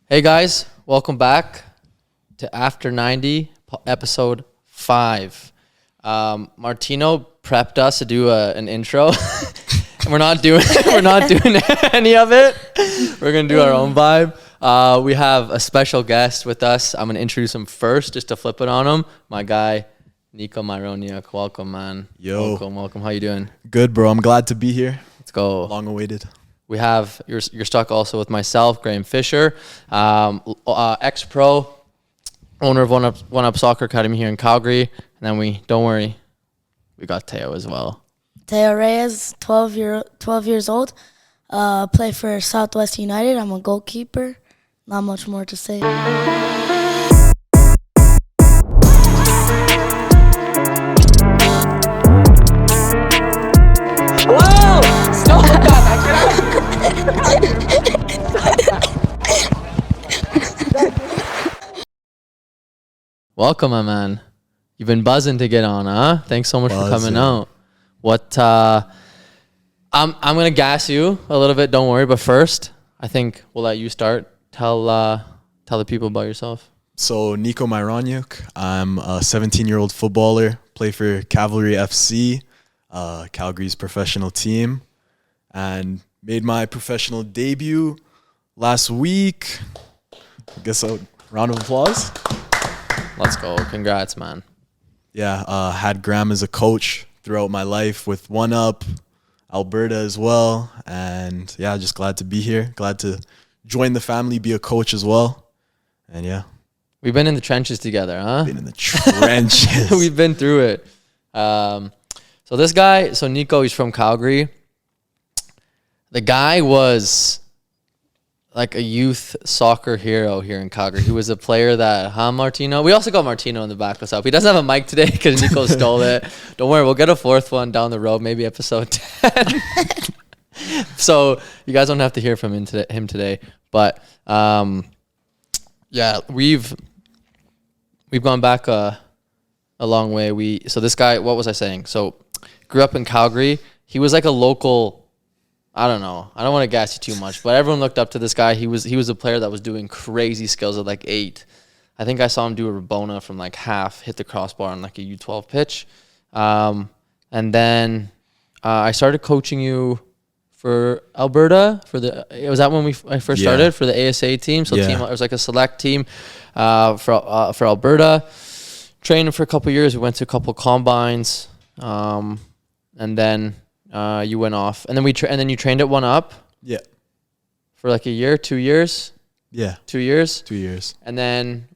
Hey guys, welcome back to After 90, episode 5. Martino prepped us to do an intro, and we're not doing any of it. We're gonna do our own vibe. We have a special guest with us. I'm gonna introduce him first, just to flip it on him. My guy, Niko Myroniuk. Welcome, man. Yo, welcome. How you doing? good, bro. I'm glad to be here. Let's go. Long awaited. We have, you're stuck also with myself, Graham Fisher, ex-pro, owner of One Up Soccer Academy here in Calgary. And then we got Teo as well. Teo Reyes, 12 years old, play for Southwest United. I'm a goalkeeper. Not much more to say. Welcome, my man. You've been buzzing to get on, huh? Thanks so much for coming out. I'm gonna gas you a little bit. Don't worry. But first, I think we'll let you start. Tell the people about yourself. So, Niko Myroniuk. I'm a 17-year-old footballer. Play for Cavalry FC, Calgary's professional team, and made my professional debut last week. I guess a round of applause. Let's go. Congrats, man. Yeah, had Graham as a coach throughout my life with One Up, Alberta as well. And yeah, just glad to be here. Glad to join the family, be a coach as well. And yeah. We've been in the trenches together, huh? Been in the trenches. We've been through it. So this guy, Niko, he's from Calgary. The guy was like a youth soccer hero here in Calgary. He was a player that, Martino? We also got Martino in the back us up. He doesn't have a mic today because Niko stole it. Don't worry, we'll get a fourth one down the road, maybe episode 10. So you guys don't have to hear from him today. But yeah, we've gone back a long way. So this guy, what was I saying? So grew up in Calgary. He was like a local. I don't know. I don't want to gas you too much, but everyone looked up to this guy. He was a player that was doing crazy skills at like 8. I think I saw him do a Rabona from like half, hit the crossbar on like a U12 pitch. And then I started coaching you for Alberta. Was that when I first started for the ASA team? So it was like a select team for Alberta. Trained for a couple of years. We went to a couple of combines, and then. You went off, and then you trained at One Up. Yeah. For like a year, 2 years. Yeah. 2 years. 2 years. And then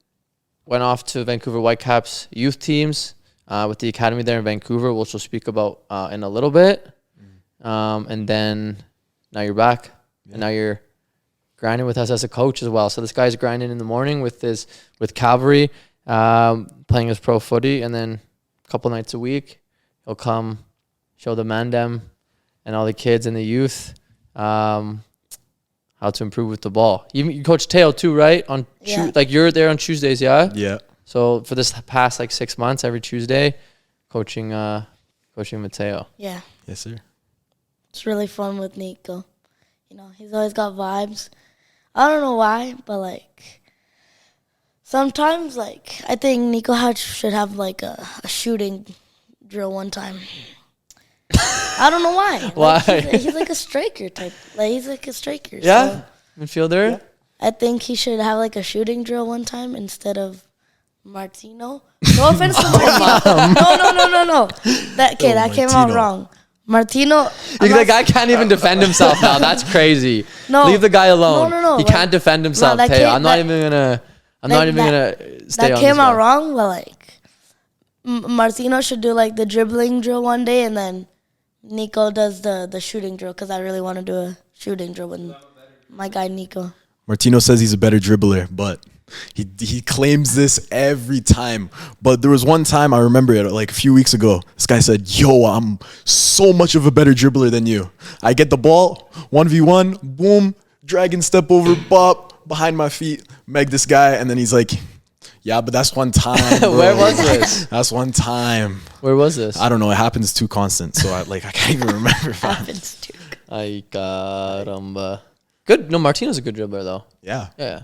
went off to Vancouver Whitecaps youth teams with the academy there in Vancouver, which we'll speak about in a little bit. And then now you're back, and now you're grinding with us as a coach as well. So this guy's grinding in the morning with Cavalry, playing his pro footy, and then a couple nights a week he'll come. Show the mandem and all the kids and the youth how to improve with the ball. You coach Teo too, right? Like you're there on Tuesdays, yeah? Yeah. So for this past like 6 months, every Tuesday, coaching Mateo. Yeah. Yes, sir. It's really fun with Niko. You know, he's always got vibes. I don't know why, but like sometimes like I think Niko should have like a shooting drill one time. I don't know why. Why? Like, he's like a striker type. Like he's like a striker. Yeah? So midfielder? yeah. I think he should have like a shooting drill one time instead of Martino. No offense to Martino. No. That came out wrong. Martino. The guy can't even defend himself now. That's crazy. No. Leave the guy alone. No. He can't defend himself, Teo. I'm not even gonna stay that on came this out guy. wrong, but like Martino should do like the dribbling drill one day, and then Niko does the shooting drill because I really want to do a shooting drill with my guy Niko. Martino says he's a better dribbler, but he claims this every time. But there was one time, I remember it, like a few weeks ago, this guy said, yo, I'm so much of a better dribbler than you. I get the ball, 1v1, boom, dragon step over, bop, behind my feet, meg this guy, and then he's like, yeah, but that's one time, bro. Where was this? That's one time. Where was this? I don't know. It happens too constant, so I can't even remember. Happens too. Ay, caramba. Good. No, Martino's a good dribbler, though. Yeah. Yeah.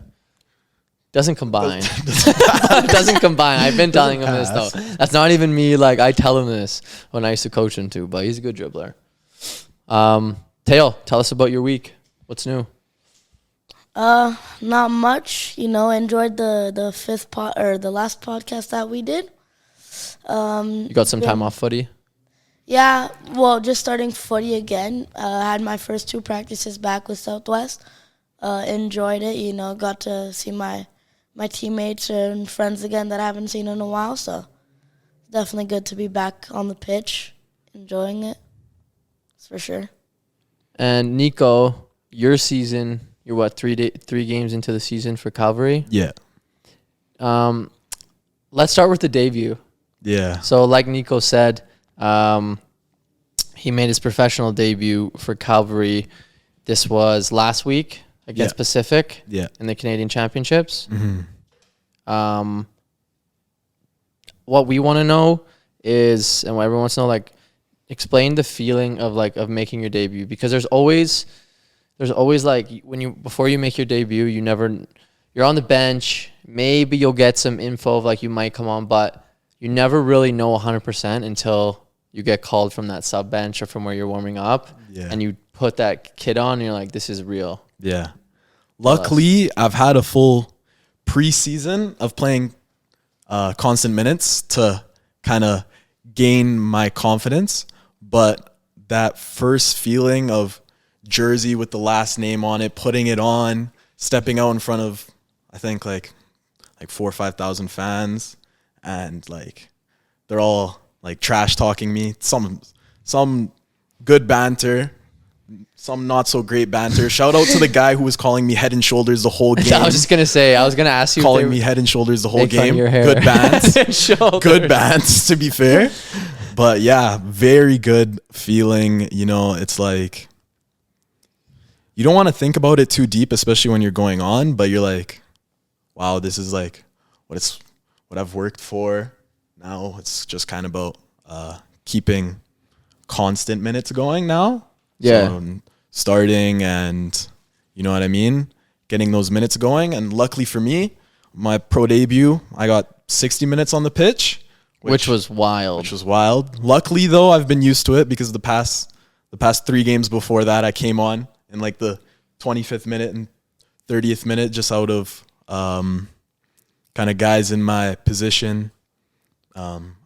Doesn't combine. Doesn't combine. I've been telling him this though. That's not even me. Like I tell him this when I used to coach him too. But he's a good dribbler. Teo, tell us about your week. What's new? Not much. Enjoyed the the last podcast that we did. You got some time off footy? Yeah, well, just starting footy again. I had my first 2 practices back with Southwest. Enjoyed it, got to see my teammates and friends again that I haven't seen in a while. So definitely good to be back on the pitch, enjoying it. That's for sure. And Niko, your season, you're what, 3 games into the season for Calgary? Yeah. Let's start with the debut. Yeah. So like Niko said, he made his professional debut for Calgary. This was last week against Pacific in the Canadian Championships. Mm-hmm. What we want to know is, and what everyone wants to know, like, explain the feeling of making your debut, because there's always like before you make your debut, you're on the bench. Maybe you'll get some info of like you might come on, but you never really know 100% until you get called from that sub bench or from where you're warming up, and you put that kid on and you're like, this is real. Yeah. Luckily, I've had a full preseason of playing constant minutes to kind of gain my confidence. But that first feeling of jersey with the last name on it, putting it on, stepping out in front of, I think like 4,000 or 5,000 fans, and like they're all like trash talking me, some good banter, some not so great banter. Shout out to the guy who was calling me head and shoulders the whole game. I was just gonna say, I was gonna ask you, calling me head and shoulders the whole game. Your hair. Good bands, good bands, to be fair. But yeah, very good feeling. It's like you don't want to think about it too deep, especially when you're going on, but you're like, wow, this is like what I've worked for. Now it's just kind of about keeping constant minutes going now. Yeah. So starting and, you know what I mean? Getting those minutes going. And luckily for me, my pro debut, I got 60 minutes on the pitch. Which was wild. Luckily, though, I've been used to it because the past 3 games before that, I came on in like the 25th minute and 30th minute, just out of kind of guys in my position,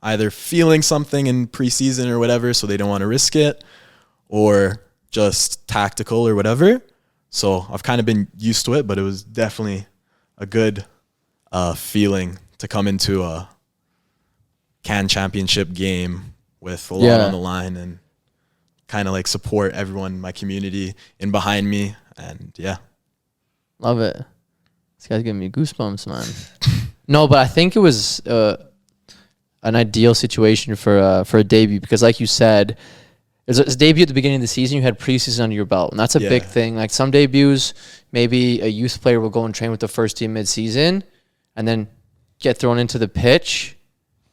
either feeling something in preseason or whatever, so they don't want to risk it, or just tactical or whatever. So I've kind of been used to it, but it was definitely a good feeling to come into a CAN championship game with a lot on the line and kind of like support everyone in my community in behind me. And yeah. Love it. This guy's giving me goosebumps, man. No, but I think it was an ideal situation for a debut, because like you said, it's a debut at the beginning of the season. You had preseason under your belt, and that's a big thing. Like some debuts, maybe a youth player will go and train with the first team mid-season and then get thrown into the pitch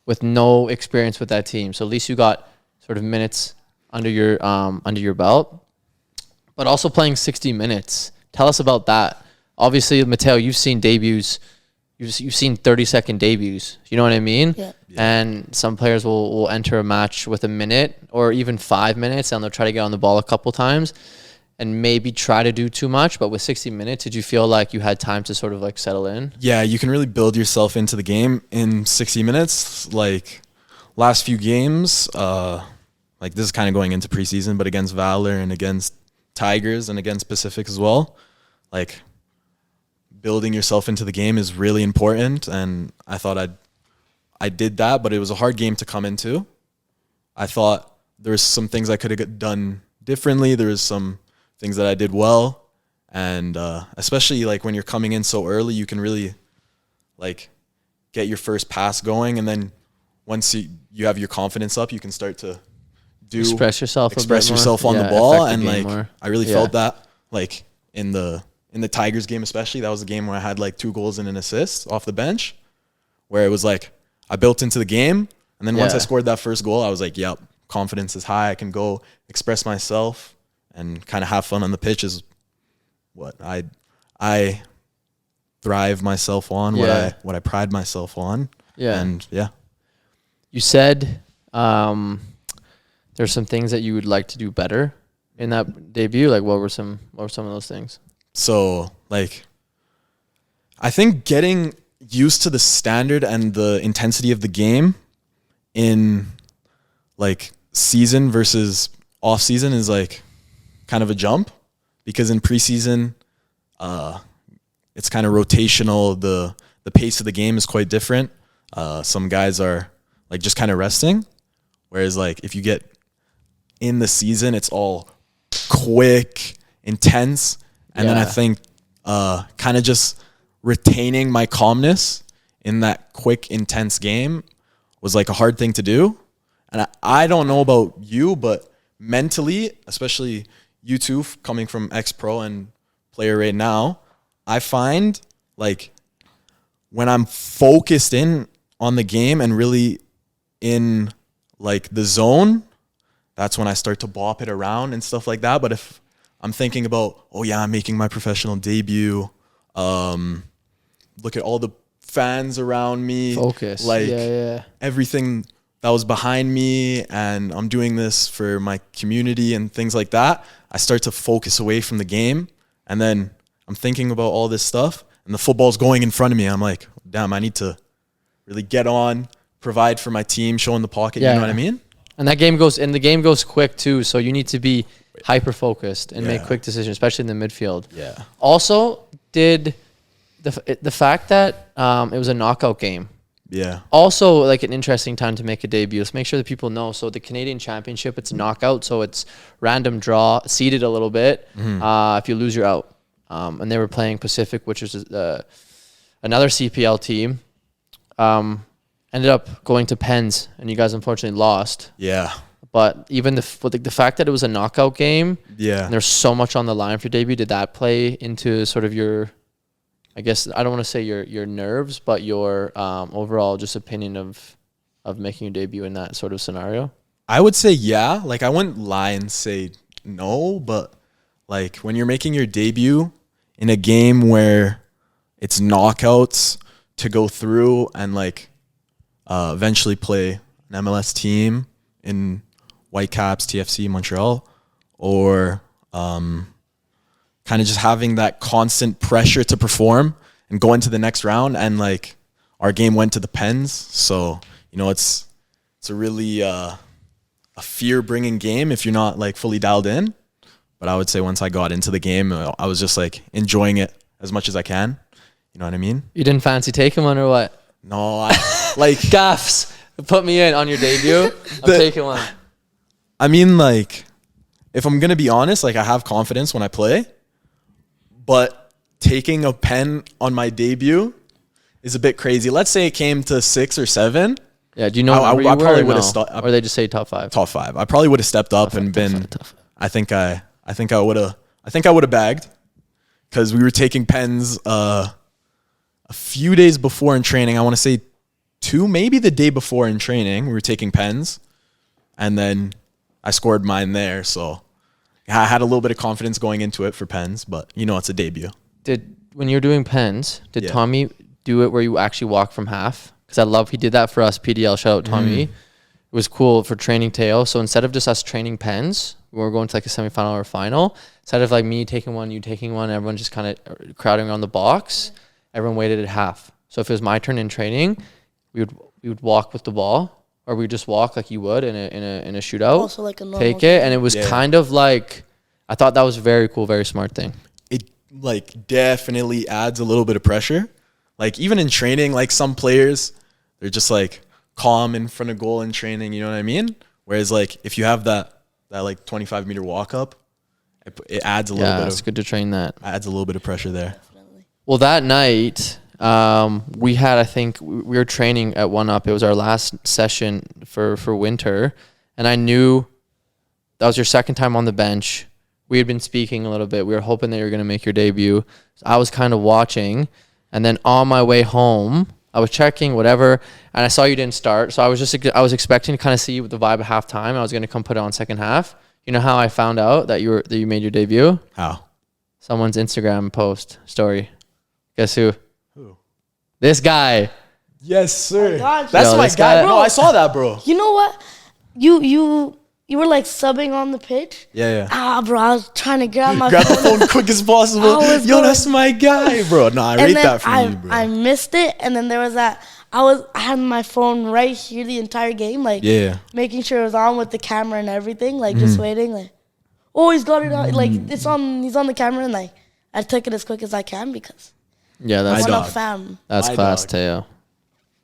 with no experience with that team. So at least you got sort of minutes under your belt, but also playing 60 minutes. Tell us about that. Obviously, Mateo, you've seen debuts. You've seen 30-second debuts. You know what I mean? Yeah. And some players will enter a match with a minute or even 5 minutes, and they'll try to get on the ball a couple times and maybe try to do too much. But with 60 minutes, did you feel like you had time to sort of like settle in? Yeah, you can really build yourself into the game in 60 minutes. Like last few games, like this is kind of going into preseason, but against Valor and against Tigers and against Pacific as well, like building yourself into the game is really important. And I thought I did that, but it was a hard game to come into. I thought there was some things I could have done differently. There was some things that I did well. And especially like when you're coming in so early, you can really like get your first pass going. And then once you have your confidence up, you can start to express yourself on the ball. And like more. I really felt that like in the Tigers game, especially. That was the game where I had like 2 goals and an assist off the bench, where it was like I built into the game. And then once I scored that first goal, I was like, yep, confidence is high. I can go express myself and kind of have fun on the pitch is what I thrive myself on, what I pride myself on. Yeah. And yeah. You said there's some things that you would like to do better in that debut. Like what were some of those things? So like, I think getting used to the standard and the intensity of the game in like season versus off season is like kind of a jump, because in preseason, it's kind of rotational. The pace of the game is quite different. Some guys are like just kind of resting, whereas like if you get in the season, it's all quick, intense, and then I think kind of just retaining my calmness in that quick, intense game was like a hard thing to do. And I don't know about you, but mentally, especially you two coming from ex-pro and player right now, I find like when I'm focused in on the game and really in like the zone, that's when I start to bop it around and stuff like that. But if I'm thinking about, oh yeah, I'm making my professional debut, look at all the fans around me, Focus. like Yeah. everything that was behind me, and I'm doing this for my community and things like that, I start to focus away from the game, and then I'm thinking about all this stuff, and the football's going in front of me. I'm like, damn, I need to really get on, provide for my team, show in the pocket. Yeah. You know what I mean? And the game goes quick too, so you need to be hyper focused and make quick decisions, especially in the midfield. Yeah. Also, did the fact that it was a knockout game, Yeah. also like an interesting time to make a debut. Let's make sure that people know. So the Canadian Championship, it's knockout, so it's random draw, seeded a little bit. If you lose, you're out. And they were playing Pacific, which is another CPL team. Ended up going to Pens, and you guys unfortunately lost. Yeah. But even the fact that it was a knockout game, Yeah. and there's so much on the line for your debut, did that play into sort of your, I guess, I don't want to say your nerves, but your overall just opinion of making your debut in that sort of scenario? I would say yeah. Like, I wouldn't lie and say no, but like when you're making your debut in a game where it's knockouts to go through and like eventually play an MLS team in Whitecaps, TFC, Montreal, or kind of just having that constant pressure to perform and go into the next round. And like our game went to the Pens, so you know it's a really a fear-bringing game if you're not like fully dialed in. But I would say once I got into the game, I was just like enjoying it as much as I can. You know what I mean? You didn't fancy taking one or what? No, I like Gaffs, put me in on your debut. I'm taking one. I mean, like, if I'm gonna be honest, like I have confidence when I play, but taking a pen on my debut is a bit crazy. Let's say it came to 6 or 7. Yeah, do you know I where you were probably or would have no? Or they just say top 5? Top 5. I probably would have stepped up and been. Top five. I think I would have bagged, because we were taking pens a few days before in training. I want to say 2, maybe the day before in training, we were taking pens, and then I scored mine there. So I had a little bit of confidence going into it for pens, but you know, it's a debut. When you're doing pens, did Yeah. Tommy do it where you actually walk from half? Because I love he did that for us. PDL, shout out Tommy. It was cool for training tail. So instead of just us training pens, we were going to like a semifinal or final. Instead of like me taking one, you taking one, everyone just kind of crowding around the box. Everyone waited at half. So if it was my turn in training, we would walk with the ball, or we would just walk like you would in a shootout. Also like a normal Take it, and it was Yeah. kind of like, I thought that was very cool, very smart thing. It like definitely adds a little bit of pressure. Like even in training, like some players, they're just like calm in front of goal in training. You know what I mean? Whereas like if you have that like 25-meter walk up, it adds a little Yeah, bit it's of good to train that. adds a little bit of pressure there. Definitely. Well, that night, we had, I think, we were training at 1UP. It was our last session for winter, and I knew that was your second time on the bench. We had been speaking a little bit. We were hoping that you were going to make your debut. So I was kind of watching, and then on my way home, I was checking whatever, and I saw you didn't start. So I was expecting to kind of see the vibe at halftime. I was going to come put it on second half. You know how I found out that you made your debut? How? Someone's Instagram post story. Guess who? This guy. Yes, sir. God, That's Yo, my this guy, guy- bro. I saw that, bro. You know what? You were like subbing on the pitch. Yeah. Bro, I was trying to grab my Grab the phone. phone quick as possible. I was Yo, going- that's my guy, bro. No, I And rate then that from you, bro. I missed it, and then there was that. I had my phone right here the entire game, like Yeah. making sure it was on with the camera and everything, like Mm-hmm. just waiting, like, oh, he's got it on, like it's on, he's on the camera, and like I took it as quick as I can because Yeah, I that's want dog. to fam. that's My class, dog. Teo.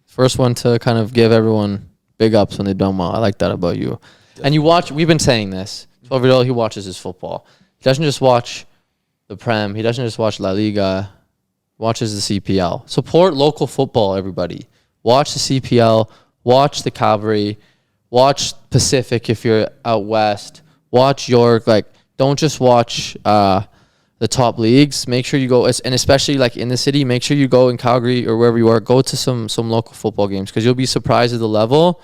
First one to kind of give everyone big ups when they've done well. I like that about you. And you watch. We've been saying this. 12-year-old, he watches his football. He doesn't just watch the Prem. He doesn't just watch La Liga. He watches the CPL. Support local football, everybody. Watch the CPL. Watch the Cavalry. Watch Pacific if you're out west. Watch York. Like, don't just watch the top leagues. Make sure you go, and especially like in the city, make sure you go in Calgary or wherever you are. Go to some local football games because you'll be surprised at the level,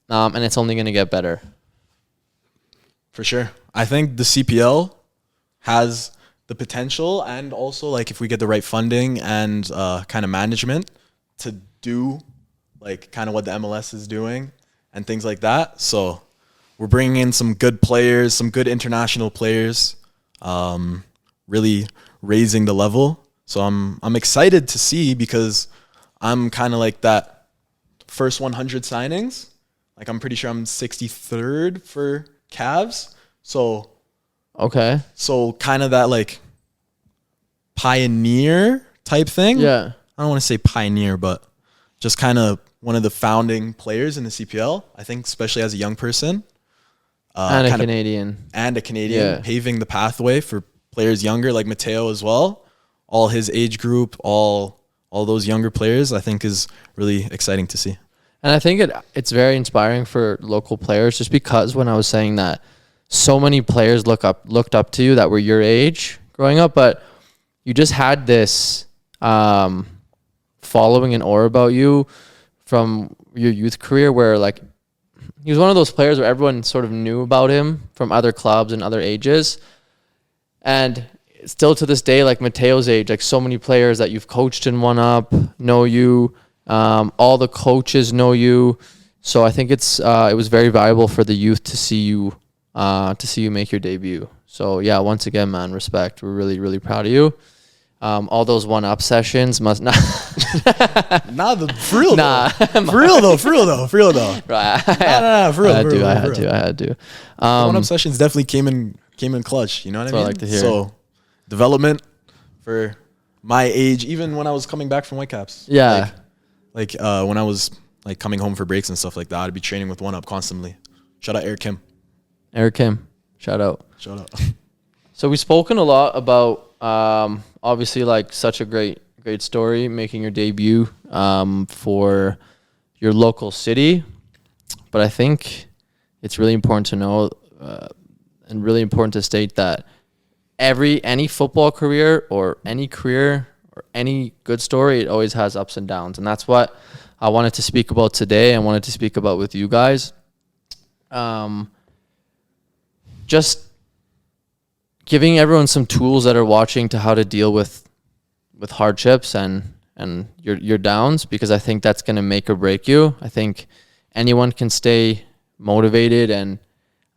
and it's only going to get better. For sure. I think the CPL has the potential, and also like if we get the right funding and kind of management to do like kind of what the MLS is doing and things like that. So we're bringing in some good players, some good international players, really raising the level. So I'm excited to see because I'm kind of like that first 100 signings. Like I'm pretty sure I'm 63rd for Cavs. So Okay. kind of that like pioneer type thing. Yeah. I don't want to say pioneer, but just kind of one of the founding players in the CPL. I think, especially as a young person. And a kind of- Canadian. and a Canadian, Yeah. paving the pathway for players younger like Mateo as well. All his age group, all those younger players, I think is really exciting to see. And I think it's very inspiring for local players just because when I was saying that so many players looked up to you that were your age growing up, but you just had this following and aura about you from your youth career where like he was one of those players where everyone sort of knew about him from other clubs and other ages. And still to this day, like Mateo's age, like so many players that you've coached and won up know you. All the coaches know you. So I think it was very valuable for the youth to see you make your debut. So yeah, once again, man, respect. We're really, really proud of you. All those 1-up sessions must not. For real Nah. For real though. Right. Nah, for real. I had to. One-up sessions definitely came in clutch. You know what I That's what I mean? like to hear. So development for my age, even when I was coming back from Whitecaps. Yeah. Like when I was like coming home for breaks and stuff like that, I'd be training with 1-up constantly. Shout out Eric Kim. Eric Kim, shout out. Shout out. So we've spoken a lot about obviously like such a great story, making your debut for your local city. But I think it's really important to know and really important to state that any football career or any career or any good story, it always has ups and downs. And that's what I wanted to speak about today and wanted to speak about with you guys. Just giving everyone some tools that are watching to how to deal with hardships and your downs, because I think that's going to make or break you. I think anyone can stay motivated and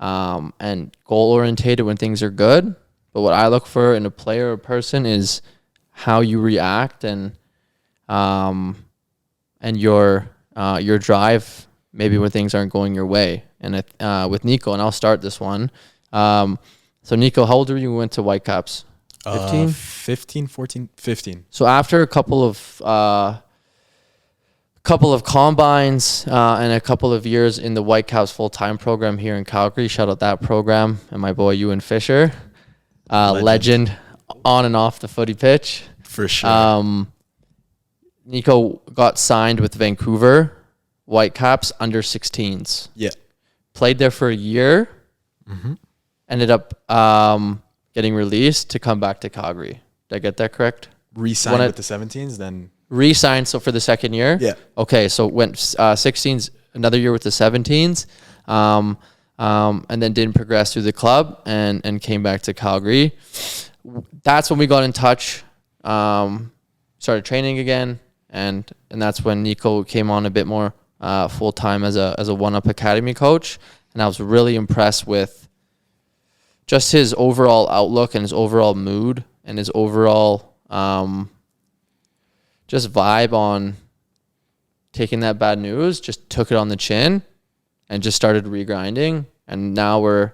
goal orientated when things are good, but what I look for in a player or person is how you react and your drive maybe when things aren't going your way. And with Niko, and I'll start this one. So Niko, how old were you when you went to Whitecaps? 15? 15. So after a couple of combines and a couple of years in the Whitecaps full-time program here in Calgary, shout out that program and my boy Ewan Fisher, legend on and off the footy pitch. For sure. Niko got signed with Vancouver Whitecaps under 16s. Yeah. Played there for a year. Mm-hmm. Ended up getting released to come back to Calgary. Did I get that correct? Re-signed When with the 17s, then... Re-signed, so for the second year? Yeah. Okay, so went 16s, another year with the 17s, and then didn't progress through the club and came back to Calgary. That's when we got in touch, started training again, and that's when Niko came on a bit more full time as a 1UP Academy coach, and I was really impressed with just his overall outlook and his overall mood and his overall just vibe on taking that bad news, just took it on the chin and just started regrinding. And now we're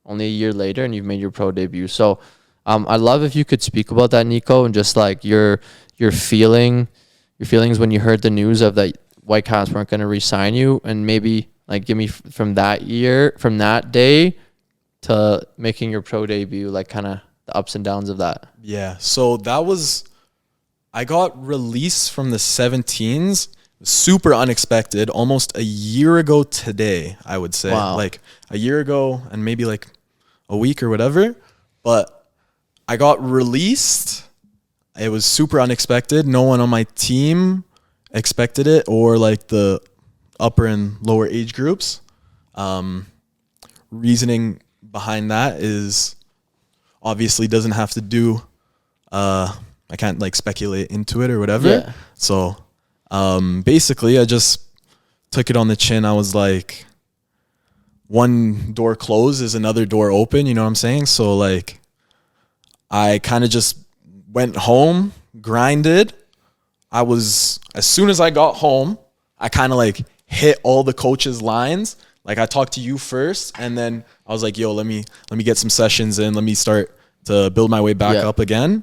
only a year later and you've made your pro debut. So I'd love if you could speak about that, Niko, and just like your feelings when you heard the news of that Whitecaps weren't going to re-sign you, and maybe like give me from that day to making your pro debut, like kind of the ups and downs of that. Yeah. So I got released from the 17s. Super unexpected, almost a year ago today, I would say. Wow. Like a year ago and maybe like a week or whatever. But I got released. It was super unexpected. No one on my team expected it, or like the upper and lower age groups. Reasoning behind that is obviously doesn't have to do, I can't like speculate into it or whatever. Yeah. So basically I just took it on the chin. I was like, one door closed is another door open, you know what I'm saying? So like I kind of just went home, grinded. As soon as I got home, I kind of like hit all the coaches' lines. Like I talked to you first, and then I was like, yo, let me get some sessions in. Let me start to build my way back up again.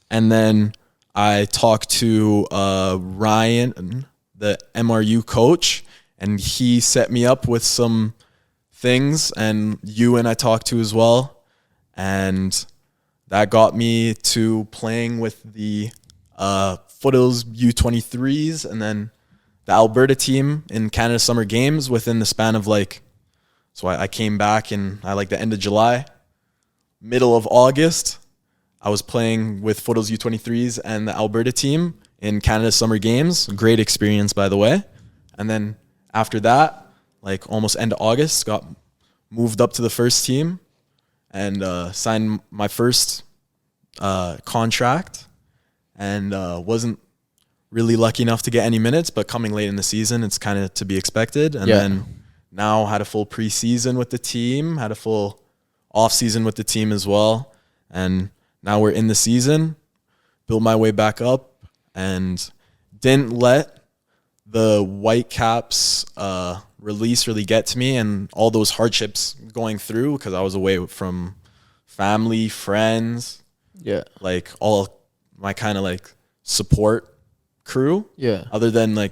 And then I talked to Ryan, the MRU coach, and he set me up with some things, and I talked to as well. And that got me to playing with the Foothills U23s and then the Alberta team in Canada Summer Games within the span of so I came back in the end of July. Middle of August, I was playing with Foothills U23s and the Alberta team in Canada Summer Games. Great experience, by the way. And then after that, almost end of August, got moved up to the first team and signed my first contract, and wasn't really lucky enough to get any minutes, but coming late in the season, it's kind of to be expected. And then now had a full preseason with the team, had a full off season with the team as well. And now we're in the season, built my way back up, and didn't let the Whitecaps release really get to me and all those hardships going through, because I was away from family, friends, all my kind of support crew. Other than the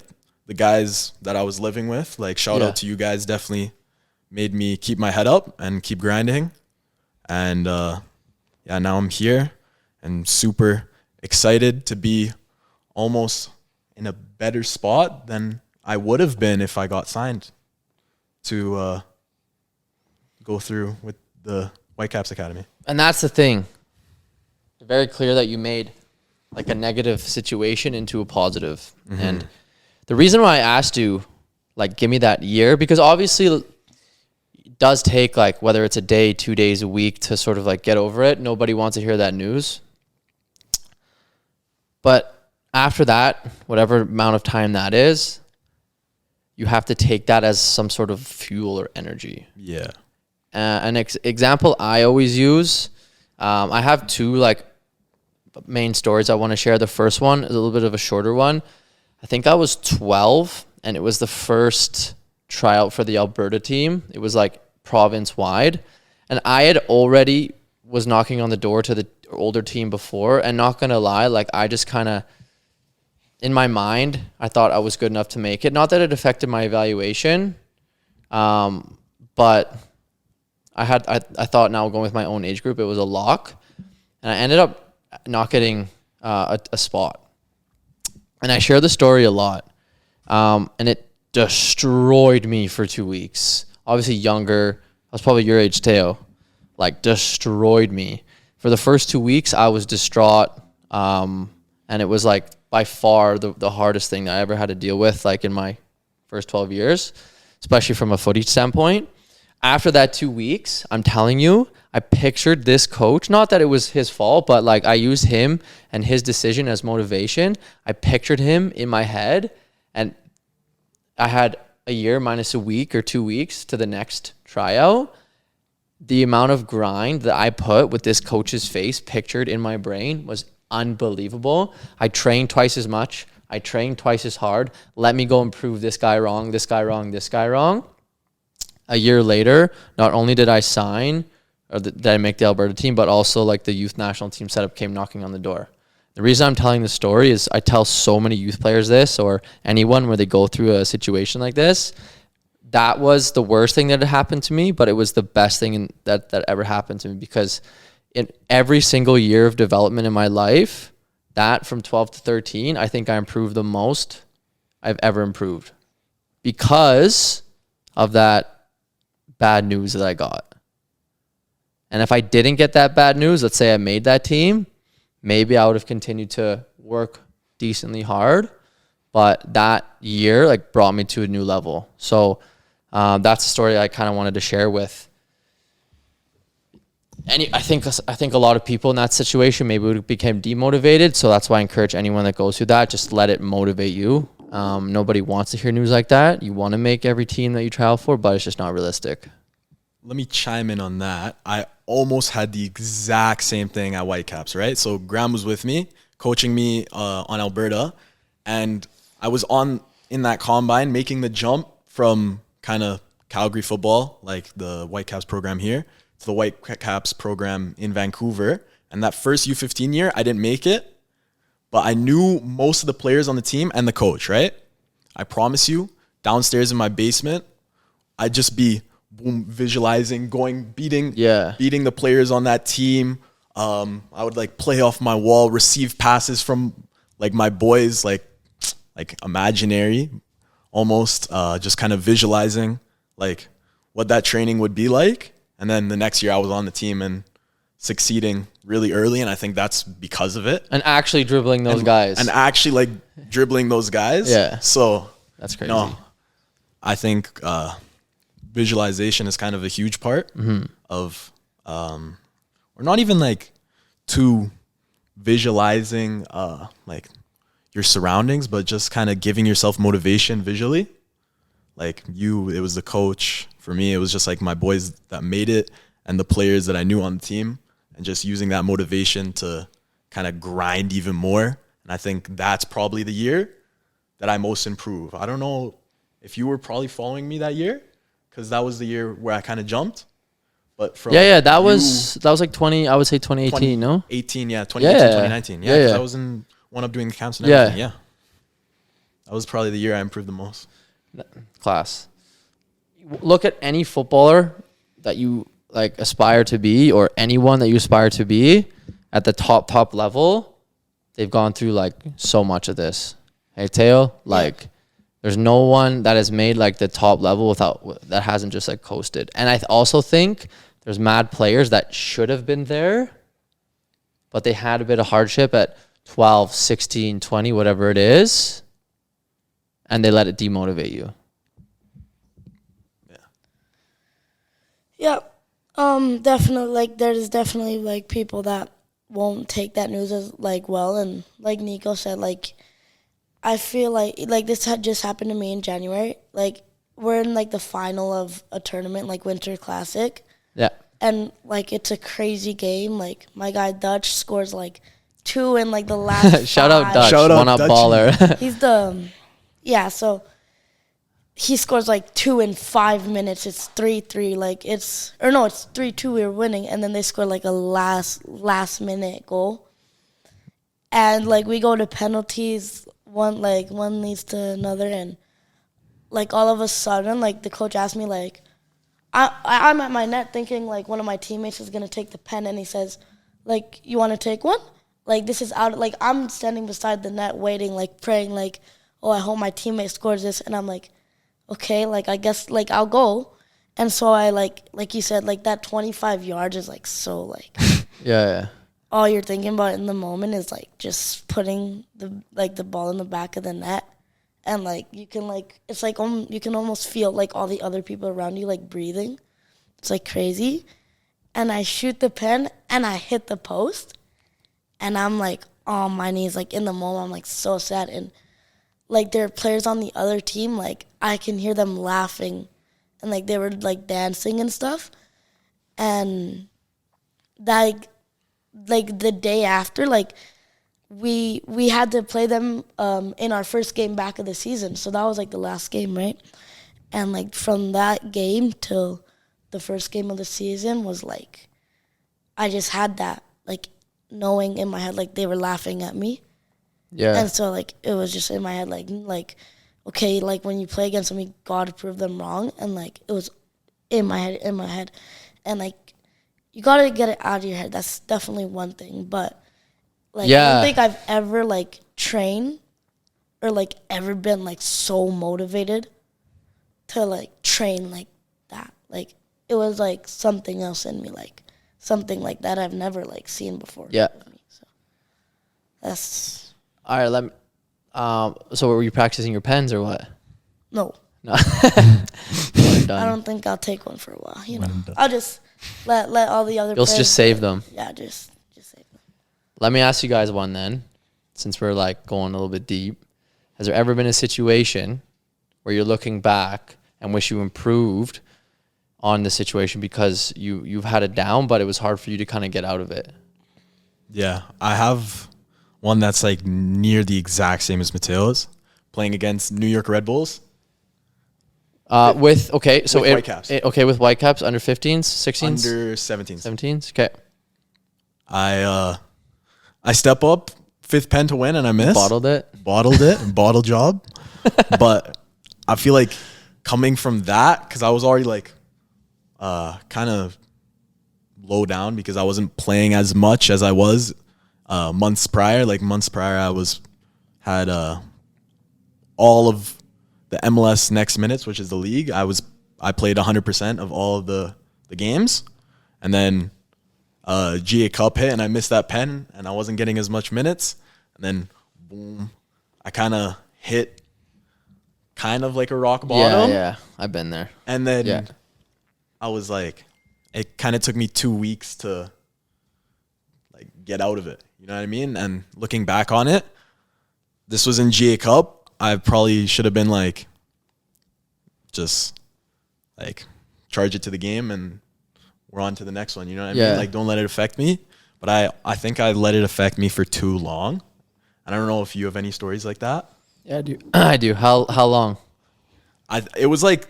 guys that I was living with, shout out to you guys, definitely made me keep my head up and keep grinding. And now I'm here and super excited to be almost in a better spot than I would have been if I got signed to go through with the Whitecaps Academy. And that's the thing. Very clear that you made a negative situation into a positive. Mm-hmm. And the reason why I asked you, give me that year, because obviously it does take whether it's a day, 2 days, a week to sort of get over it. Nobody wants to hear that news. But after that, whatever amount of time that is, you have to take that as some sort of fuel or energy. Yeah. An example I always use, I have two main stories I want to share. The first one is a little bit of a shorter one. I think I was 12, and it was the first tryout for the Alberta team. It was province wide, and I had already was knocking on the door to the older team before, and not gonna lie, I just kind of in my mind I thought I was good enough to make it. Not that it affected my evaluation, but I thought now going with my own age group, it was a lock, and I ended up not getting a spot. And I share the story a lot, and it destroyed me for 2 weeks. Obviously younger, I was probably your age, Teo, destroyed me. For the first 2 weeks, I was distraught, and it was by far the hardest thing that I ever had to deal with in my first 12 years, especially from a footy standpoint. after that 2 weeks, I'm telling you, I pictured this coach, not that it was his fault, but like I used him and his decision as motivation. I pictured him in my head, and I had a year minus a week or 2 weeks to the next tryout. The amount of grind that I put with this coach's face pictured in my brain was unbelievable. I trained twice as much. I trained twice as hard. Let me go and prove this guy wrong, this guy wrong, this guy wrong. A year later, not only did I sign or did I make the Alberta team, but also like the youth national team setup came knocking on the door. The reason I'm telling this story is I tell so many youth players this, or anyone where they go through a situation like this. That was the worst thing that had happened to me, but it was the best thing that ever happened to me, because in every single year of development in my life, that from 12 to 13, I think I improved the most I've ever improved because of that bad news that I got. And if I didn't get that bad news, let's say I made that team, maybe I would have continued to work decently hard. But that year like brought me to a new level. So that's a story I kind of wanted to share with. I think a lot of people in that situation maybe would become demotivated. So that's why I encourage anyone that goes through that, just let it motivate you. Nobody wants to hear news like that. You want to make every team that you try out for, but it's just not realistic. Let me chime in on that. I almost had the exact same thing at Whitecaps, right? So Graham was with me, coaching me on Alberta, and I was in that combine making the jump from kind of Calgary football, like the Whitecaps program here, to the Whitecaps program in Vancouver. And that first U15 year, I didn't make it, but I knew most of the players on the team and the coach, right? I promise you, downstairs in my basement, I'd just be visualizing, beating the players on that team. I would like play off my wall, receive passes from like my boys, like imaginary, almost just kind of visualizing like what that training would be like. And then the next year I was on the team and succeeding really early, and I think that's because of it. And actually dribbling those guys. And actually like dribbling those guys. Yeah. So that's crazy. No, I think visualization is kind of a huge part of, or not even like to visualizing like your surroundings, but just kind of giving yourself motivation visually. Like it was the coach. For me, it was just like my boys that made it and the players that I knew on the team, and just using that motivation to kind of grind even more. And I think that's probably the year that I most improved. I don't know if you were probably following me that year, because that was the year where I kind of jumped. But from that was like 20. I would say 2018. No, 18. Yeah, 2018, 2019. Yeah, because I was in one up doing the camps and everything. Yeah, that was probably the year I improved the most. Class. Look at any footballer that you like aspire to be, or anyone that you aspire to be at the top level. They've gone through like so much of this. Hey, Teo, like there's no one that has made like the top level that hasn't just like coasted. And I also think there's mad players that should have been there, but they had a bit of hardship at 12, 16, 20, whatever it is, and they let it demotivate you. Yeah, definitely. Like, there's definitely like people that won't take that news as like well, and like Niko said, like I feel like this had just happened to me in January. Like we're in like the final of a tournament, like Winter Classic. Yeah. And like it's a crazy game. Like my guy Dutch scores like 2 in like the last. Shout out Dutch, Shout out one up Dutchy. baller. He's so he scores like 2 in 5 minutes. It's 3-3. Like it's 3-2. We were winning, and then they score like a last minute goal. And like we go to penalties. One leads to another, and like all of a sudden, like the coach asked me, like I'm at my net thinking like one of my teammates is gonna take the pen, and he says, like, you want to take one? Like this is out. Like I'm standing beside the net waiting, like praying, like, oh, I hope my teammate scores this, and I'm like, okay, like I guess like I'll go. And so I like you said, like that 25 yards is like so like yeah. All you're thinking about in the moment is like just putting the ball in the back of the net, and like you can like it's like you can almost feel like all the other people around you like breathing. It's like crazy. And I shoot the pen and I hit the post. And I'm like on my knees, like in the moment, I'm like so sad. And like there are players on the other team, like I can hear them laughing and like they were like dancing and stuff. And like the day after, like we had to play them in our first game back of the season. So that was like the last game, right? And like from that game till the first game of the season was like, I just had that like knowing in my head, like they were laughing at me. Yeah. And so like it was just in my head, like okay, like when you play against them, you gotta prove them wrong. And like it was in my head. And like you gotta get it out of your head. That's definitely one thing. But like I don't think I've ever like trained or like ever been like so motivated to like train like that. Like it was like something else in me, like something like that I've never like seen before. Yeah. So that's All right. Let me. So were you practicing your pens or what? no. No. Done. I don't think I'll take one for a while. You know, I'll just let all the other. You'll players just save them. Yeah, just save them. Let me ask you guys one then, since we're like going a little bit deep. Has there ever been a situation where you're looking back and wish you improved on the situation because you've had it down, but it was hard for you to kind of get out of it? Yeah, I have one that's like near the exact same as Mateo's, playing against New York Red Bulls. With Whitecaps. With Whitecaps, under 15s, 16s? Under 17s. 17s? Okay. I step up, fifth pen to win, and I miss. Bottled it? Bottle job. But I feel like coming from that, because I was already like kind of low down because I wasn't playing as much as I was months prior. Like months prior, I had all of the MLS Next Minutes, which is the league. I played 100% of all of the games, and then GA Cup hit, and I missed that pen, and I wasn't getting as much minutes. And then, boom, I kind of hit kind of like a rock bottom. Yeah, I've been there. And then I was like, it kind of took me 2 weeks to like get out of it. You know what I mean? And looking back on it, this was in GA Cup. I probably should have been like, just like charge it to the game and we're on to the next one. You know what I mean? Like, don't let it affect me. But I think I let it affect me for too long. And I don't know if you have any stories like that. Yeah, I do. I do. How long? It was like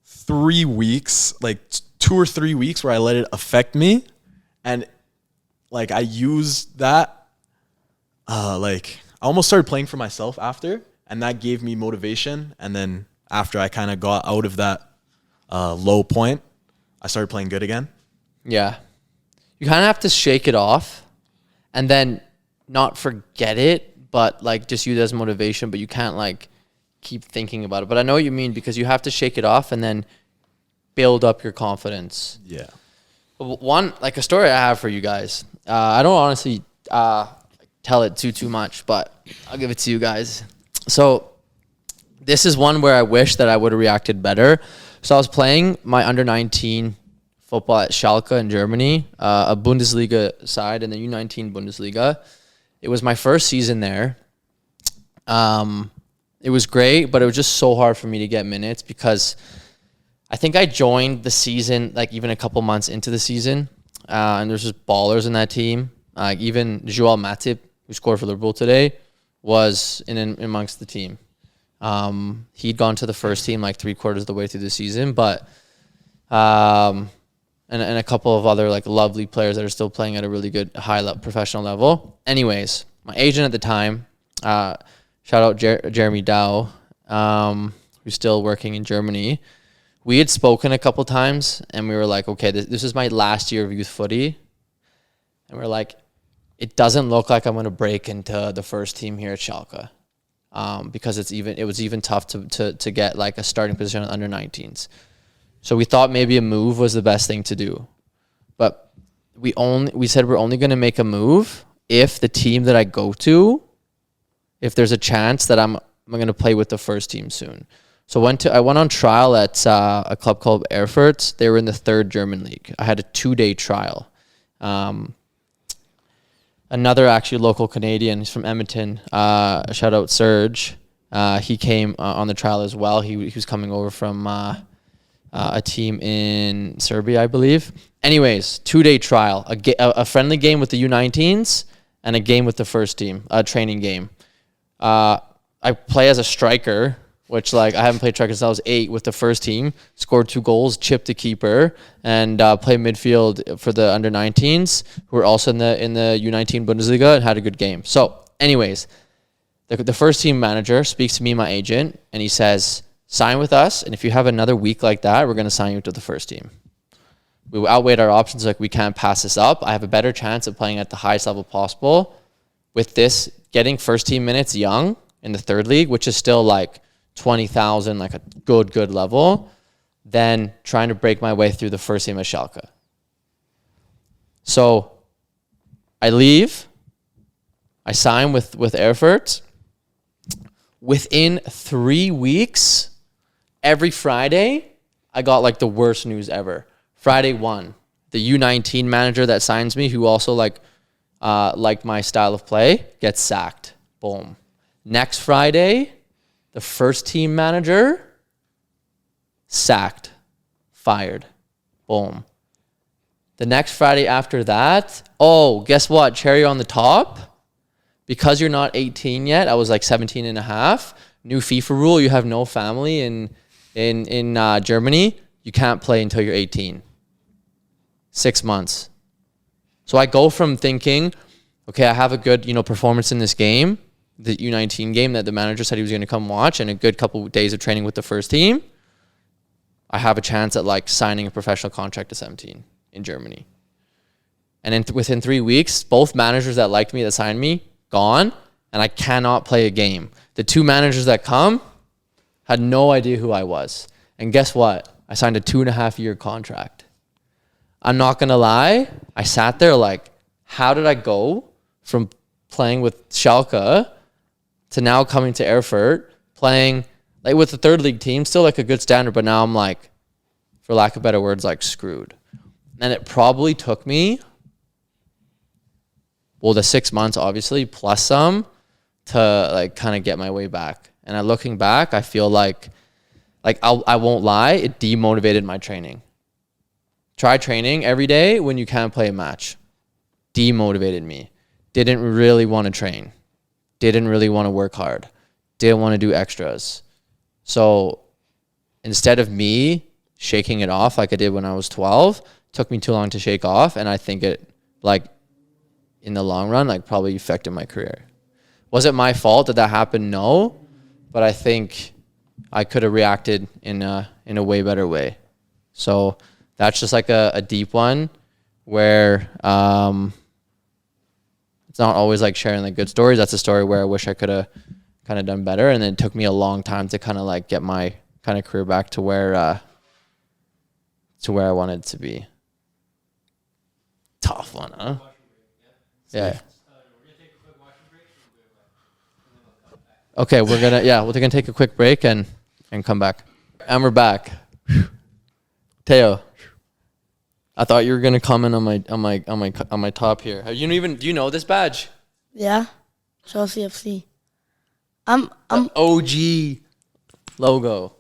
3 weeks, like 2 or 3 weeks where I let it affect me. And like I used that, like I almost started playing for myself after, and that gave me motivation. And then after I kind of got out of that low point, I started playing good again. Yeah. You kind of have to shake it off and then not forget it, but like just use it as motivation, but you can't like keep thinking about it. But I know what you mean, because you have to shake it off and then build up your confidence. Yeah. One, like a story I have for you guys. I don't honestly tell it too much, but I'll give it to you guys. So this is one where I wish that I would have reacted better. So I was playing my under 19 football at Schalke in Germany, a Bundesliga side in the U19 Bundesliga. It was my first season there. It was great, but it was just so hard for me to get minutes because I think I joined the season like even a couple months into the season, and there's just ballers in that team. Even Joel Matip, who scored for Liverpool today, was in amongst the team. He'd gone to the first team like 3/4 of the way through the season, but and a couple of other like lovely players that are still playing at a really good professional level. Anyways, my agent at the time, shout out Jeremy Dow, who's still working in Germany. We had spoken a couple times, and we were like, okay, this is my last year of youth footy, and we're like, it doesn't look like I'm going to break into the first team here at Schalke. Because it was even tough to get like a starting position on under 19s. So we thought maybe a move was the best thing to do. But we said we're only going to make a move if the team that I go to, if there's a chance that I'm going to play with the first team soon. So I went on trial at a club called Erfurt. They were in the 3rd German league. I had a 2-day trial. Another actually local Canadian, he's from Edmonton. Shout out Serge. He came on the trial as well. He was coming over from a team in Serbia, I believe. Anyways, 2-day trial, a friendly game with the U19s and a game with the first team, a training game. I play as a striker, which I haven't played striker since I was 8 with the first team. Scored 2 goals, chipped the keeper, and played midfield for the under-19s, who were also in the U19 Bundesliga, and had a good game. So, anyways, the first team manager speaks to me, my agent, and he says, sign with us, and if you have another week like that, we're going to sign you to the first team. We outweighed our options, we can't pass this up. I have a better chance of playing at the highest level possible with this, getting first team minutes young in the 3rd league, which is still 20,000, a good level, than trying to break my way through the first team at Schalke. So I leave. I sign with Erfurt. Within 3 weeks, every Friday, I got the worst news ever. Friday 1, the U19 manager that signs me, who also liked my style of play, gets sacked. Boom. Next Friday, the first team manager, sacked, fired. Boom. The next Friday after that, guess what? Cherry on the top. Because you're not 18 yet, I was 17 and a half. New FIFA rule, you have no family in Germany. You can't play until you're 18. 6 months. So I go from thinking, okay, I have a good, performance in this game, the U19 game that the manager said he was going to come watch, and a good couple of days of training with the first team. I have a chance at signing a professional contract at 17 in Germany. And within 3 weeks, both managers that liked me, that signed me, gone, and I cannot play a game. The 2 managers that come had no idea who I was. And guess what? I signed a 2.5-year contract. I'm not going to lie. I sat there how did I go from playing with Schalke to now coming to Erfurt, playing with the 3rd league team, still a good standard, but now I'm for lack of better words, screwed. And it probably took me, the 6 months, obviously, plus some, to kind of get my way back. And looking back, I feel I won't lie, it demotivated my training. Try training every day when you can't play a match. Demotivated me. Didn't really want to train. Didn't really want to work hard. Didn't want to do extras. So instead of me shaking it off like I did when I was 12, took me too long to shake off, and I think it in the long run probably affected my career. Was it my fault that happened? No, but I think I could have reacted in a way better way. So that's just a deep one where it's not always sharing the good stories. That's a story where I wish I could have kind of done better, and then it took me a long time to kind of get my kind of career back to where I wanted to be. Tough one, huh? Yeah. Okay, we're gonna take a quick break and come back. And we're back. Teo, I thought you were gonna comment on my top here. Do you know this badge? Yeah, Chelsea FC. I'm OG logo.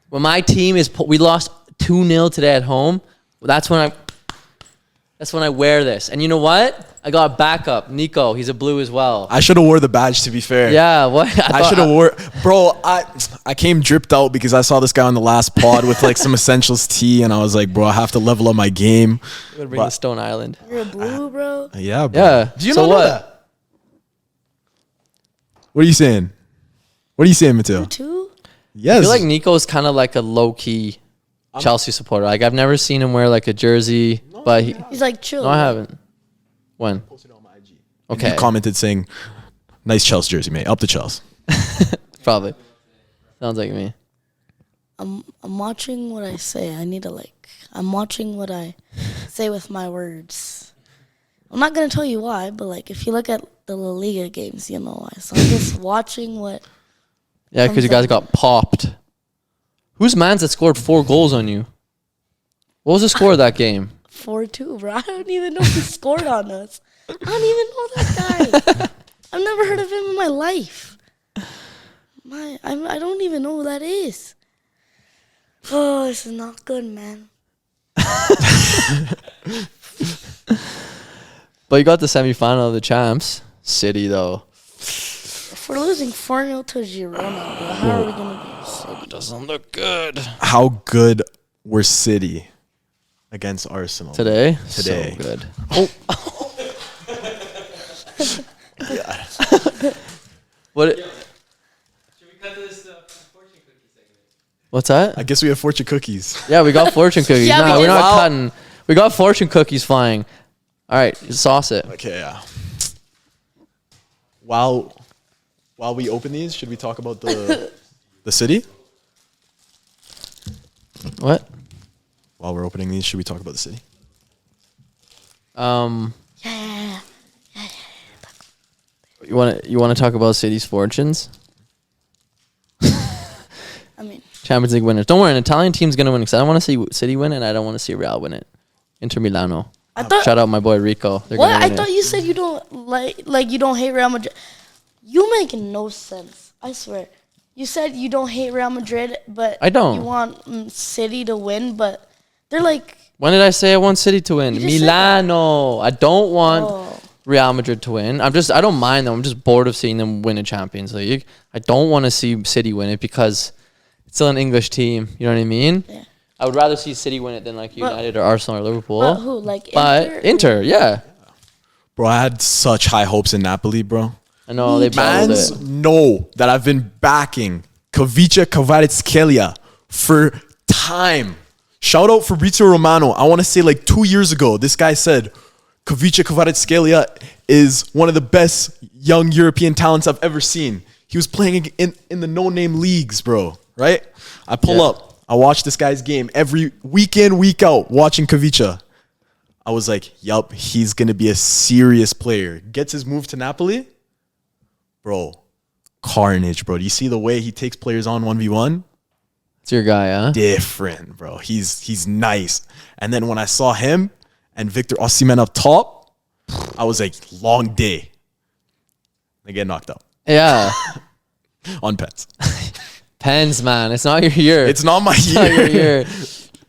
When my team we lost 2-0 today at home. That's when I wear this. And you know what? I got backup. Niko, he's a blue as well. I should have wore the badge, to be fair. Yeah, what? I should have wore... Bro, I came dripped out because I saw this guy on the last pod with some Essentials tee, and I was like, bro, I have to level up my game. I'm going to bring the Stone Island. You're a blue, bro? Yeah, bro. Yeah. Do you know that? What are you saying? What are you saying, Mateo? You too? Yes. I feel like Nico's kind of a low-key Chelsea supporter. I've never seen him wear a jersey, but he's chill. No, I haven't. When? Posted on my IG. Okay. You commented saying, nice Chelsea jersey, mate. Up the Chelsea. Probably. Sounds like me. I'm watching what I say. I'm watching what I say with my words. I'm not going to tell you why, but if you look at the La Liga games, you know why. So I'm just watching what... Yeah, because you guys got popped. Who's mans that scored 4 goals on you? What was the score of that game? 4-2, bro. I don't even know who scored on us. I don't even know that guy. I've never heard of him in my life. I don't even know who that is. Oh, this is not good, man. But you got the semifinal of the champs. City, though. If we're losing 4-0 to Girona, bro, how are we going to be City? Doesn't look good. How good were City against Arsenal Today? Today. So good. What? Should we cut to this fortune cookie segment? What's that? I guess we have fortune cookies. Yeah, we got fortune cookies. Yeah, No, we we're did. not cutting. We got fortune cookies flying. All right, sauce it. Okay, yeah. While we open these, should we talk about the city? What? While we're opening these, should we talk about the city? Yeah. You want to talk about City's fortunes? I mean, Champions League winners. Don't worry, an Italian team's gonna win because I don't want to see City win it, and I don't want to see Real win it. Inter Milano. I thought. Shout out my boy Rico. They're What? gonna I win thought it. you said you don't like you don't hate Real Madrid. You make no sense. I swear. You said you don't hate Real Madrid, but I don't. You want City to win, but they're like. When did I say I want City to win? You just said that. Milano. I don't want Oh. Real Madrid to win. I don't mind them. I'm just bored of seeing them win a Champions League. I don't want to see City win it because it's still an English team. You know what I mean? Yeah. I would rather see City win it than like But- United or Arsenal or Liverpool. But who? Like But Inter, yeah. Bro, I had such high hopes in Napoli, bro. I know they battled Mans it. know that I've been backing Kavica Kvaratskhelia for time. Shout out Fabrizio Romano. I want to say like 2 years ago, this guy said Kavica Kvaratskhelia is one of the best young European talents I've ever seen. He was playing in the no-name leagues, bro, right? I pull Yeah. up. I watch this guy's game every week in, week out, watching Kavica. I was like, yup, he's going to be a serious player. Gets his move to Napoli. Bro, carnage, bro. Do you see the way he takes players on 1v1? It's your guy, huh? Different, bro. He's nice. And then when I saw him and Victor Osimhen up top, I was like, long day. They get knocked out Yeah. on pens. Pens, man. It's not your year. It's not my It's not your year. year.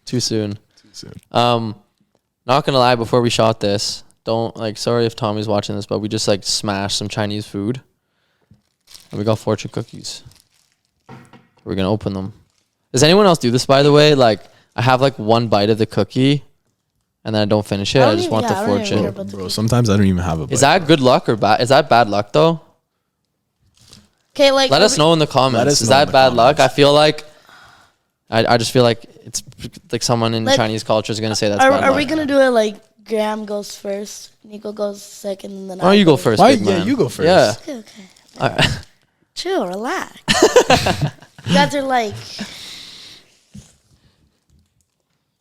Too soon. Too soon. Not gonna lie, before we shot this, sorry if Tommy's watching this, but we just like smashed some Chinese food. And we got fortune cookies. We're gonna open them. Does anyone else do this, by the way? Like, I have like one bite of the cookie and then I don't finish it. I just want the I don't even care fortune. about the Bro, sometimes I don't even have a bite. Is that good luck or bad? Is that bad luck though? Okay, like Let us know in the comments. us Is know in that the bad luck? comments. I feel like I just feel like it's like someone in Like, Chinese culture is gonna say that's bad Are luck. we gonna do it like Graham goes first, Nico goes second, and then Why don't you go first? Why? big Yeah, man? you go first. Yeah. Okay. All right. Chill, relax. You guys are like,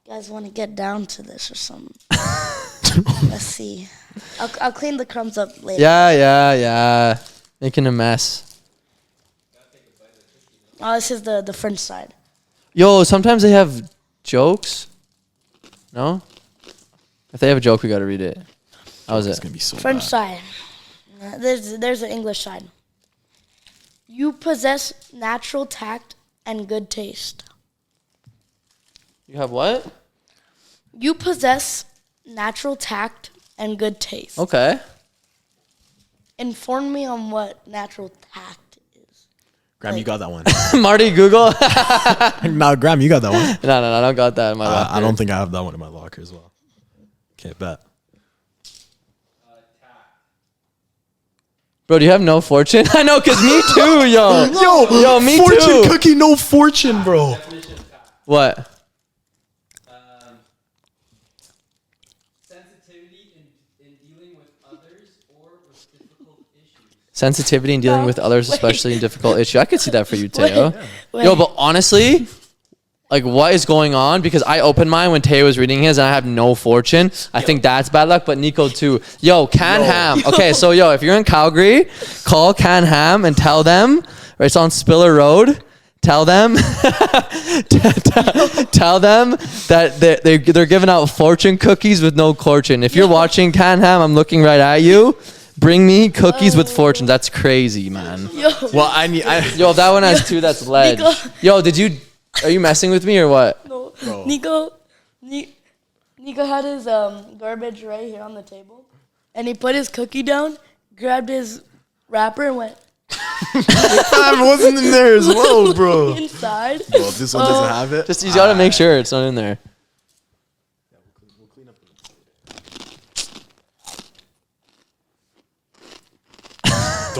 you guys want to get down to this or something? Let's see. I'll clean the crumbs up later. Yeah. Making a mess. Oh, this is the French side. Yo, sometimes they have jokes. No? If they have a joke, we gotta read it. How was It's it? going to be so French bad. side. There's an English side. You possess natural tact and good taste. You have what? You possess natural tact and good taste. Okay. Inform me on what natural tact is. Graham, you got that one. Marty, Google. Nah, Graham, you got that one. No, I don't got that in my locker. I don't think I have that one in my locker as well. Okay, bet. Bro, do you have no fortune? I know, cause me too, yo. Yo, me fortune too. cookie, no fortune, bro. What? Sensitivity in dealing with others or with difficult issues. Sensitivity in dealing with others, especially in difficult issues. I could see that for you, Teo. Wait. Yo, but honestly, like, what is going on? Because I opened mine when Teo was reading his, and I have no fortune. I think that's bad luck, but Nico too. Yo, Can Ham. Okay, so if you're in Calgary, call Can Ham and tell them, right, it's on Spiller Road. tell them tell them that they're giving out fortune cookies with no fortune. If you're watching Canham, I'm looking right at you. Bring me cookies with fortune. That's crazy, man. Well, Yo, if that one has 2, that's ledge. Yo, are you messing with me or what? No, Bro. Niko had his garbage right here on the table, and he put his cookie down, grabbed his wrapper, and went I wasn't in there as well, bro. inside. Well, if this one doesn't have it, Just you gotta make sure it's not in there.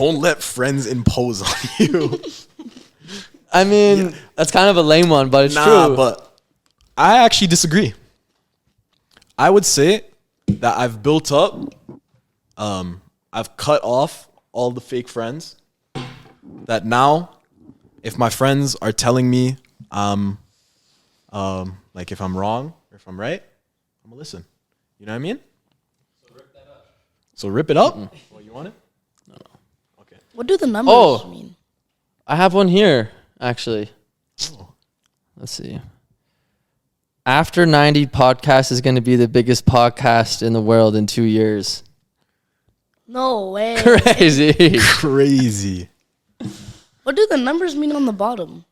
don't let friends impose on you. I mean, that's kind of a lame one, but it's true. But I actually disagree. I would say that I've built up, I've cut off all the fake friends. That now, if my friends are telling me, like if I'm wrong or if I'm right, I'm gonna listen. You know what I mean? So rip it up. Oh, you want it? No. Okay. What do the numbers mean? I have one here, actually. Let's see. After 90 podcast is going to be the biggest podcast in the world in 2 years. No way. Crazy. Crazy. What do the numbers mean on the bottom?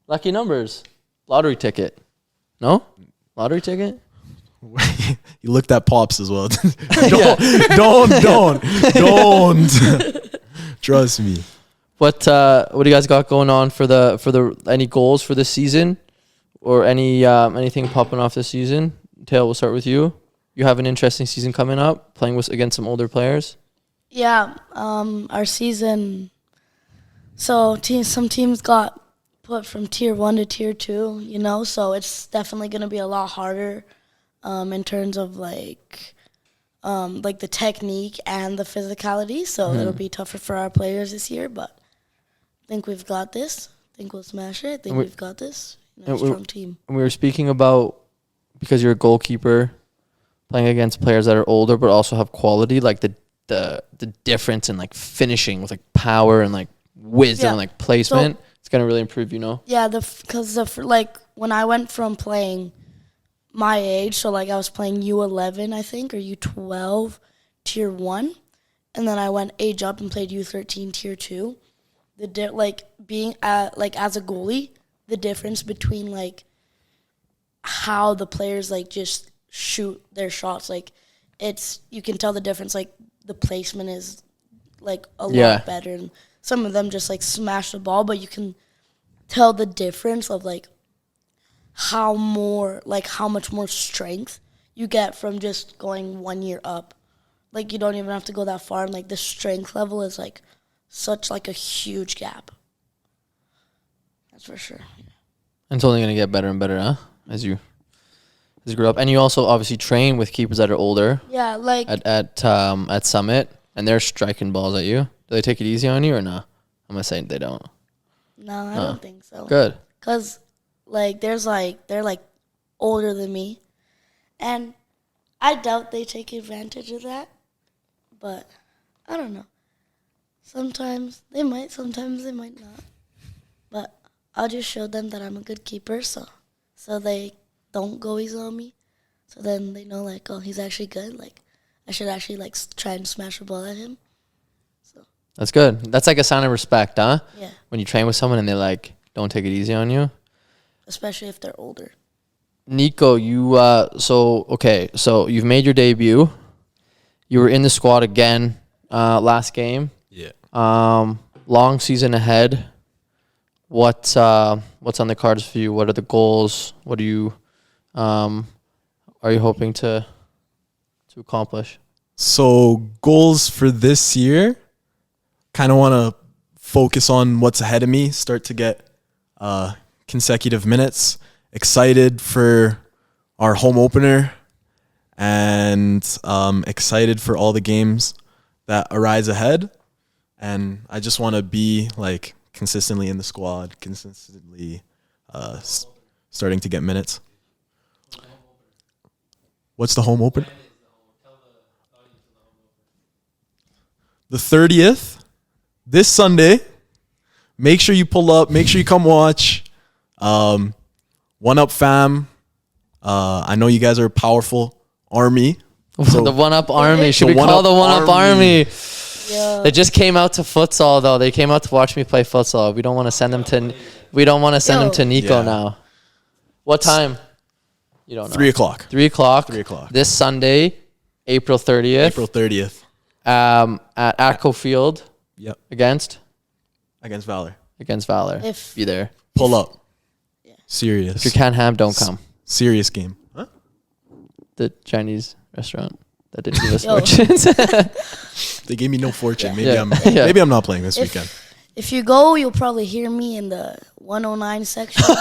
Lucky numbers. Lottery ticket. No? Lottery ticket? You looked at Pops as well. Don't. Trust me. What do you guys got going on for the any goals for this season, or anything popping off this season? Tail, we'll start with you. You have an interesting season coming up, playing against some older players. Yeah, our season. So some teams got put from tier 1 to tier 2. You know, so it's definitely going to be a lot harder, in terms of like the technique and the physicality. So it'll be tougher for our players this year, but I think we've got this. I think we'll smash it. I think we've got this. Strong team. And we were speaking about, because you're a goalkeeper, playing against players that are older but also have quality, like the difference in like finishing with like power and like wisdom and like placement. So, it's gonna really improve, you know. Yeah, because like when I went from playing my age, so like I was playing U11, I think, or U12, tier 1, and then I went age up and played U13, tier 2. Being as a goalie, the difference between like how the players like just shoot their shots, like you can tell the difference. Like the placement is like a lot better, and some of them just like smash the ball, but you can tell the difference of like how much more strength you get from just going 1 year up. Like you don't even have to go that far, and like the strength level is like such like a huge gap. That's for sure. And it's only gonna get better and better, huh? As you grow up, and you also obviously train with keepers that are older. Yeah, like at Summit, and they're striking balls at you. Do they take it easy on you or no? I'm gonna say they don't. No, I don't think so. Good. Cause like they're like older than me, and I doubt they take advantage of that. But I don't know. Sometimes they might, sometimes they might not. But I'll just show them that I'm a good keeper, so they don't go easy on me. So then they know, like, oh, he's actually good. Like, I should actually, like, try and smash a ball at him. So that's good. That's like a sign of respect, huh? Yeah. When you train with someone and they, like, don't take it easy on you. Especially if they're older. Niko, so you've made your debut. You were in the squad again last game. Yeah. Long season ahead. What's on the cards for you? What are the goals? What are you hoping to accomplish? So goals for this year, kind of want to focus on what's ahead of me, start to get consecutive minutes. Excited for our home opener, and excited for all the games that arise ahead. And I just want to be like consistently in the squad, consistently starting to get minutes. What's the home opener? The 30th, this Sunday, Make sure you pull up. Make sure you come watch. One Up fam. I know you guys are a powerful army. So The One Up Army. Should The we One call Up the One Up Army. Army? Yeah. They just came out to futsal though. They came out to watch me play futsal. We don't want to send them to. We don't want to send them to Niko Yeah. now. What time? You don't know. 3 o'clock. 3 o'clock. 3 o'clock. This Sunday, April 30th. April 30th. At Atco Field Yep. against Against Valor. If- Be there. Pull up. Yeah. Serious. If you can't ham, don't come. Serious game. Huh? The Chinese restaurant that didn't give us Yo. fortunes. They gave me no fortune. Maybe Yeah. I'm Yeah. maybe I'm not playing this weekend. If you go, you'll probably hear me in the 109 section,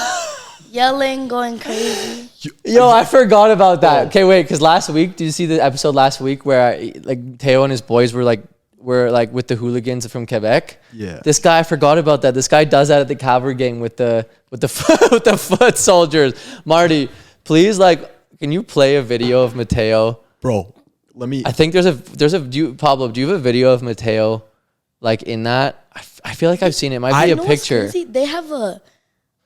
yelling, going crazy. Yo, I forgot about that. Okay, wait, because last week, did you see the episode last week where Teo and his boys were with the hooligans from Quebec? Yeah. This guy, I forgot about that. This guy does that at the Cavalry game with the with the foot soldiers. Marty, please, can you play a video of Mateo? Bro, let me I think Pablo, do you have a video of Mateo in that? I feel like I've seen it. It might be a You know what's picture. crazy? They have a.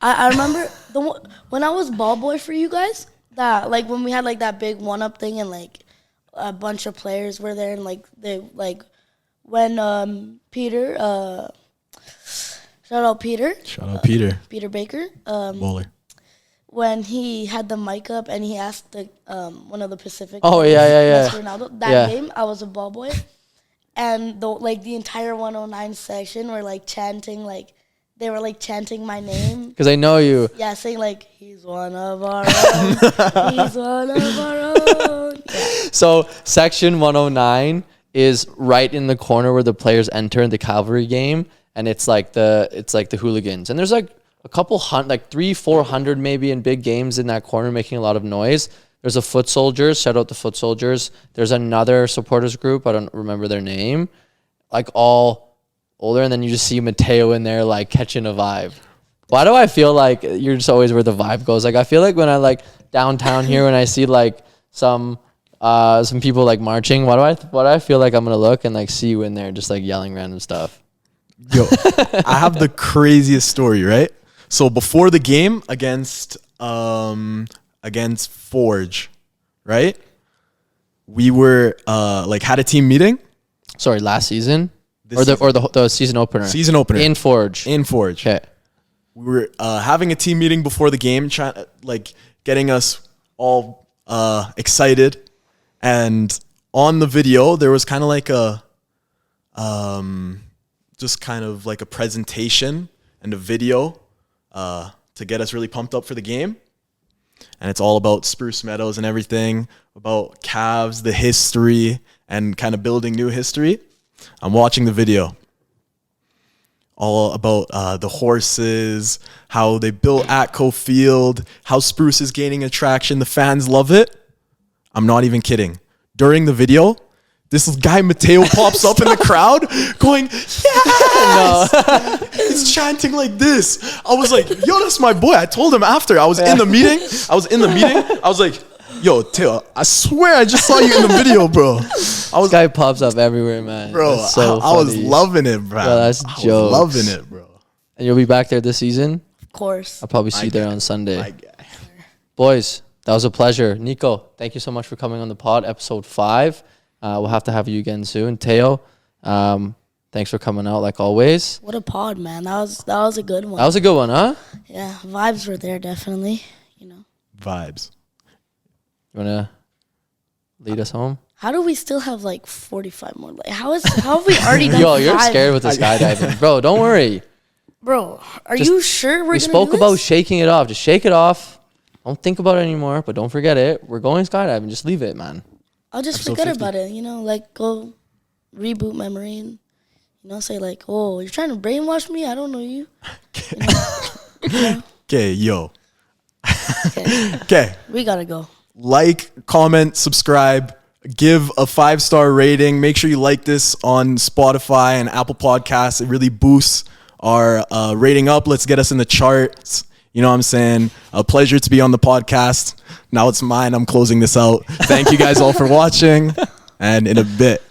I remember when I was ball boy for you guys. That when we had that big 1-up thing and a bunch of players were there and when Peter shout out Peter Peter Baker Bowler. when he had the mic up and he asked one of the Pacific Oh, yeah. Mr. Ronaldo, that Yeah. game I was a ball boy and the entire 109 section were chanting they were chanting my name. Because I know you. Yeah, saying he's one of our own. He's one of our own. Yeah. So section 109 is right in the corner where the players enter in the Cavalry game, and it's the hooligans. And there's a couple hundred, 300-400 maybe in big games in that corner making a lot of noise. There's a foot soldiers. Shout out the foot soldiers. There's another supporters group. I don't remember their name. All older, and then you just see Mateo in there catching a vibe. Why do I feel like you're just always where the vibe goes? I feel like when I downtown here, when I see some people marching, why do I feel like I'm gonna look and see you in there just yelling random stuff? Yo, I have the craziest story, right? So before the game against Forge, right? We were had a team meeting. Sorry, last season This or the season opener. Season opener in Forge. Okay. We were having a team meeting before the game, trying getting us all excited. And on the video, there was kind of a presentation and a video to get us really pumped up for the game. And it's all about Spruce Meadows and everything, about Cavs, the history, and kind of building new history. I'm watching the video. All about the horses, how they built Atco Field, how Spruce is gaining attraction. The fans love it. I'm not even kidding. During the video, this guy Mateo pops up in the crowd going, yes! He's chanting like this. I was like, yo, that's my boy. I told him after. I was in the meeting. I was like, yo, Teo, I swear I just saw you in the video, bro. This guy pops up everywhere, man. Bro, That's so I was funny. loving it, bro. Bro, that's I was jokes. loving it, bro. And you'll be back there this season? Of course. I'll probably see you there guy. on Sunday. My guy. Boys, that was a pleasure. Niko, thank you so much for coming on the pod, episode 5. We'll have to have you again soon. Teo, thanks for coming out like always. What a pod, man. That was a good one. That was a good one, huh? Yeah, vibes were there definitely. Vibes. You want to lead us home? How do we still have 45 more? How have we already done? Yo, you're 5? scared with the skydiving. Bro, don't worry. Bro, are Just- you sure we're We gonna spoke do about this? shaking it off. Just shake it off. Don't think about it anymore, but don't forget it. We're going skydiving. Just leave it, man. I'll just Episode forget 50. about it. Go reboot memory and say oh, you're trying to brainwash me. I don't know you. Okay, yo. Okay, Okay. we gotta go. Like, comment, subscribe, give a 5-star rating. Make sure you like this on Spotify and Apple Podcasts. It really boosts our rating up. Let's get us in the charts. You know what I'm saying? A pleasure to be on the podcast. Now it's mine. I'm closing this out. Thank you guys all for watching, and in a bit.